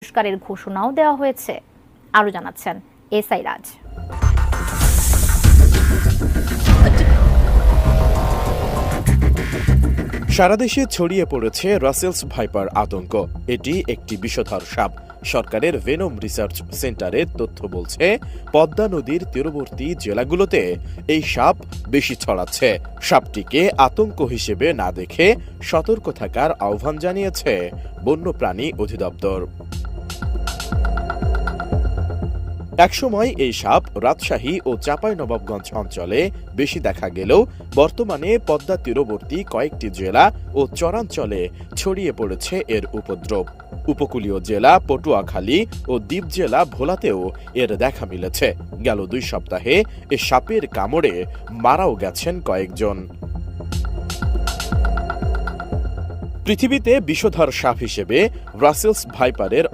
পুরস্কারের ঘোষণাও দেওয়া হয়েছে। আরও জানাচ্ছেন এসআই রাজ। সারা দেশে ছড়িয়ে পড়েছে রাসেলস ভাইপার আতঙ্ক। এটি একটি বিষধর সাপ। সরকারের ভেনম রিসার্চ সেন্টারের তথ্য বলছে, পদ্মা নদীর তীরবর্তী জেলাগুলোতে এই সাপ বেশি ছড়াচ্ছে। সাপটিকে আতঙ্ক হিসেবে না দেখে সতর্ক থাকার আহ্বান জানিয়েছে বন্যপ্রাণী অধিদপ্তর। একসময় এই সাপ রাজশাহী ও চাঁপাইনবাবগঞ্জ অঞ্চলে বেশি দেখা গেলেও বর্তমানে পদ্মা তীরবর্তী কয়েকটি জেলা ও চরাঞ্চলে ছড়িয়ে পড়েছে এর উপদ্রব। উপকূলীয় জেলা পটুয়াখালী ও দ্বীপ জেলা ভোলাতেও এর দেখা মিলেছে। গেল 2 সপ্তাহে এ সাপের কামড়ে মারাও গেছেন কয়েকজন। পৃথিবীতে বিষধর সাপ হিসেবে রাসেলস ভাইপারের